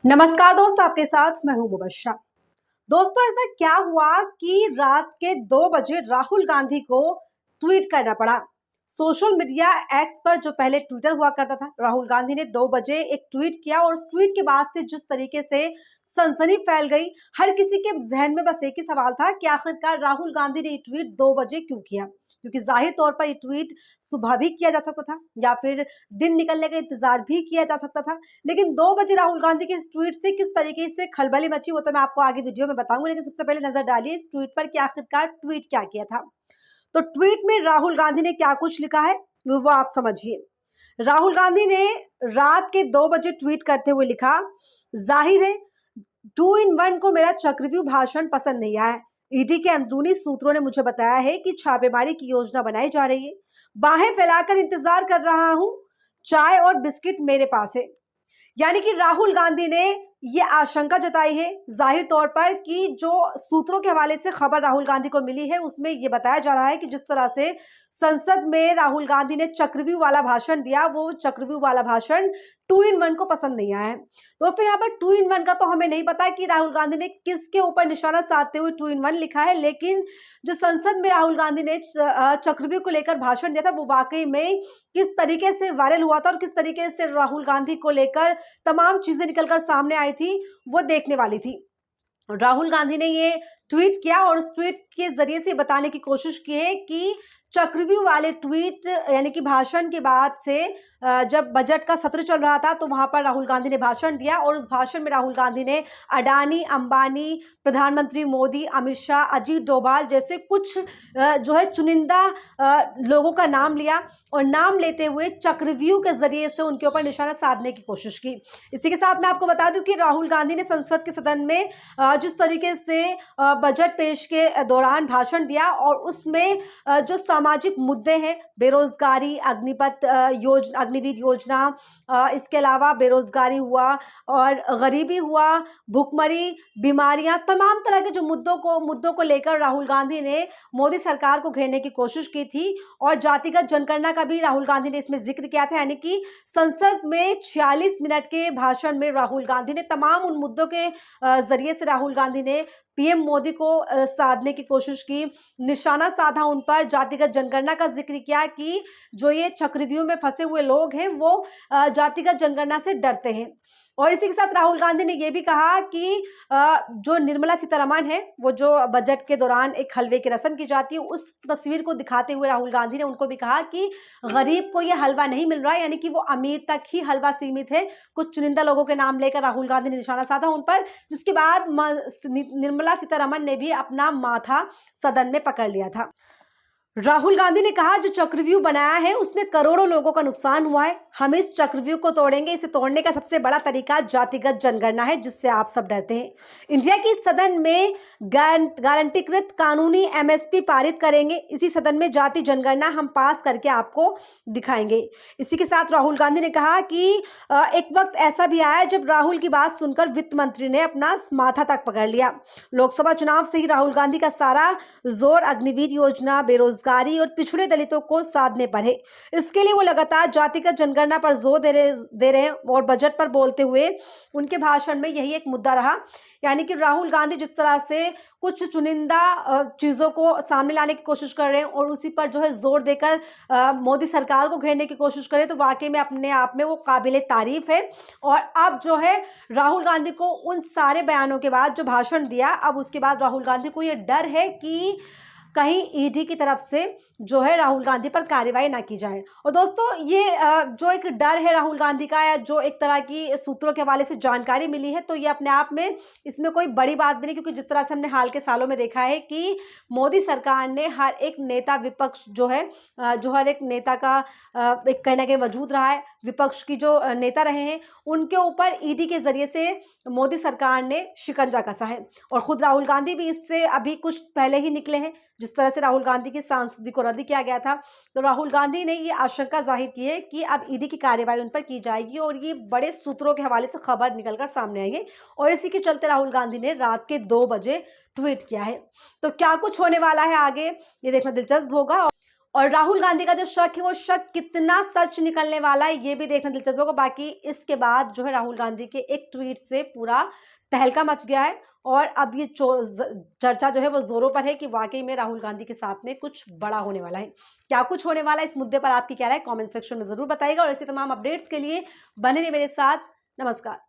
नमस्कार दोस्त, आपके साथ मैं हूं मुबश्शरा। दोस्तों, ऐसा क्या हुआ कि रात के 2 बजे राहुल गांधी को ट्वीट करना पड़ा। सोशल मीडिया एक्स पर, जो पहले ट्विटर हुआ करता था, राहुल गांधी ने 2 बजे एक ट्वीट किया और उस ट्वीट के बाद से जिस तरीके से सनसनी फैल गई, हर किसी के जहन में बस एक ही सवाल था कि आखिरकार राहुल गांधी ने ये ट्वीट 2 बजे क्यों किया। क्योंकि जाहिर तौर पर ये ट्वीट सुबह भी किया जा सकता था या फिर दिन निकलने का इंतजार भी किया जा सकता था, लेकिन 2 बजे राहुल गांधी के इस ट्वीट से किस तरीके से खलबली मची वो तो मैं आपको आगे वीडियो में बताऊंगा। लेकिन सबसे पहले नजर डालिए इस ट्वीट पर कि आखिरकार ट्वीट क्या किया था। तो ट्वीट में राहुल गांधी ने क्या कुछ लिखा है वो आप समझिए। राहुल गांधी ने रात के 2 बजे ट्वीट करते हुए लिखा, जाहिर है 2 in 1 को मेरा चक्रव्यूह भाषण पसंद नहीं आया। ईडी के अंदरूनी सूत्रों ने मुझे बताया है कि छापेमारी की योजना बनाई जा रही है। बाहें फैलाकर इंतजार कर रहा हूं, चाय और बिस्किट मेरे पास है। यानी कि राहुल गांधी ने ये आशंका जताई है जाहिर तौर पर कि जो सूत्रों के हवाले से खबर राहुल गांधी को मिली है उसमें ये बताया जा रहा है कि जिस तरह से संसद में राहुल गांधी ने चक्रव्यूह वाला भाषण दिया, वो चक्रव्यूह वाला भाषण 2 in 1 को पसंद नहीं आया है। दोस्तों, यहाँ पर 2 in 1 का तो हमें नहीं पता कि राहुल गांधी ने किसके ऊपर निशाना साधते हुए 2 in 1 लिखा है, लेकिन जो संसद में राहुल गांधी ने चक्रव्यूह को लेकर भाषण दिया था वो वाकई में किस तरीके से वायरल हुआ था और किस तरीके से राहुल गांधी को लेकर तमाम चीजें निकलकर सामने आई थी वो देखने वाली थी। राहुल गांधी ने ये ट्वीट किया और उस ट्वीट के जरिए से बताने की कोशिश की है कि चक्रव्यूह वाले ट्वीट यानी कि भाषण के बाद से जब बजट का सत्र चल रहा था तो वहां पर राहुल गांधी ने भाषण दिया और उस भाषण में राहुल गांधी ने अडानी, अंबानी, प्रधानमंत्री मोदी, अमित शाह, अजीत डोभाल जैसे कुछ जो है चुनिंदा लोगों का नाम लिया और नाम लेते हुए चक्रव्यूह के जरिए से उनके ऊपर निशाना साधने की कोशिश की। इसी के साथ मैं आपको बता दूं कि राहुल गांधी ने संसद के सदन में जिस तरीके से बजट पेश के दौरान भाषण दिया और उसमें जो सामाजिक मुद्दे हैं, बेरोजगारी, अग्निवीर योजना, इसके अलावा बेरोजगारी हुआ और गरीबी हुआ, भुखमरी, बीमारियां, तमाम तरह के जो मुद्दों को लेकर राहुल गांधी ने मोदी सरकार को घेरने की कोशिश की थी और जातिगत जनगणना का भी राहुल गांधी ने इसमें जिक्र किया था। यानी कि संसद में 46 मिनट के भाषण में राहुल गांधी ने तमाम उन मुद्दों के जरिए से राहुल गांधी ने पीएम मोदी को साधने की कोशिश की, निशाना साधा उन पर, जातिगत जनगणना का जिक्र किया कि जो ये चक्रव्यूह में फंसे हुए लोग हैं वो जातिगत जनगणना से डरते हैं। और इसी के साथ राहुल गांधी ने यह भी कहा कि जो निर्मला सीतारमण है वो जो बजट के दौरान एक हलवे की रस्म की जाती है उस तस्वीर को दिखाते हुए राहुल गांधी ने उनको भी कहा कि गरीब को यह हलवा नहीं मिल रहा है, यानी कि वो अमीर तक ही हलवा सीमित है। कुछ चुनिंदा लोगों के नाम लेकर राहुल गांधी ने निशाना साधा उन पर, जिसके बाद निर्मला सीतारमण ने भी अपना माथा सदन में पकड़ लिया था। राहुल गांधी ने कहा, जो चक्रव्यूह बनाया है उसमें करोड़ों लोगों का नुकसान हुआ है। हम इस चक्रव्यूह को तोड़ेंगे। इसे तोड़ने का सबसे बड़ा तरीका जातिगत जनगणना है जिससे आप सब डरते हैं। इंडिया की सदन में गारंटीकृत कानूनी एमएसपी पारित करेंगे। इसी सदन में जाति जनगणना हम पास करके आपको दिखाएंगे। इसी के साथ राहुल गांधी ने कहा कि एक वक्त ऐसा भी आया जब राहुल की बात सुनकर वित्त मंत्री ने अपना माथा तक पकड़ लिया। लोकसभा चुनाव से ही राहुल गांधी का सारा जोर अग्निवीर योजना, बेरोजगारी और पिछड़े दलितों को साधने पर है। इसके लिए वो लगातार जातिगत जनगणना पर जोर दे रहे हैं और बजट पर बोलते हुए उनके भाषण में यही एक मुद्दा रहा। यानी कि राहुल गांधी जिस तरह से कुछ चुनिंदा चीजों को सामने लाने की कोशिश कर रहे हैं और उसी पर जो है जोर देकर मोदी सरकार को घेरने की कोशिश करें, तो वाकई में अपने आप में वो काबिले तारीफ है। और अब जो है राहुल गांधी को उन सारे बयानों के बाद जो भाषण दिया, अब उसके बाद राहुल गांधी को ये डर है कि कहीं ईडी की तरफ से जो है राहुल गांधी पर कार्रवाई ना की जाए। और दोस्तों, ये जो एक डर है राहुल गांधी का या जो एक तरह की सूत्रों के हवाले से जानकारी मिली है, तो ये अपने आप में इसमें कोई बड़ी बात भी नहीं, क्योंकि जिस तरह से हमने हाल के सालों में देखा है कि मोदी सरकार ने हर एक नेता विपक्ष जो है जो हर एक नेता का एक कहना के वजूद रहा है, विपक्ष की जो नेता रहे हैं उनके ऊपर ईडी के जरिए से मोदी सरकार ने शिकंजा कसा है। और खुद राहुल गांधी भी इससे अभी कुछ पहले ही निकले हैं। जिस तरह से राहुल गांधी की सांसदी को रद्द किया गया था, तो राहुल गांधी ने ये आशंका जाहिर की है कि अब ईडी की कार्रवाई उन पर की जाएगी और ये बड़े सूत्रों के हवाले से खबर निकलकर सामने आई है। और इसी के चलते राहुल गांधी ने रात के 2 बजे ट्वीट किया है। तो क्या कुछ होने वाला है आगे, ये देखना दिलचस्प होगा। और राहुल गांधी का जो शक है वो शक कितना सच निकलने वाला है ये भी देखना दिलचस्प होगा। बाकी इसके बाद जो है राहुल गांधी के एक ट्वीट से पूरा तहलका मच गया है और अब ये चर्चा जो है वो जोरों पर है कि वाकई में राहुल गांधी के साथ में कुछ बड़ा होने वाला है। क्या कुछ होने वाला है, इस मुद्दे पर आपकी क्या राय, कमेंट सेक्शन में जरूर बताइएगा। और ऐसे तमाम अपडेट्स के लिए बने रहिए मेरे साथ। नमस्कार।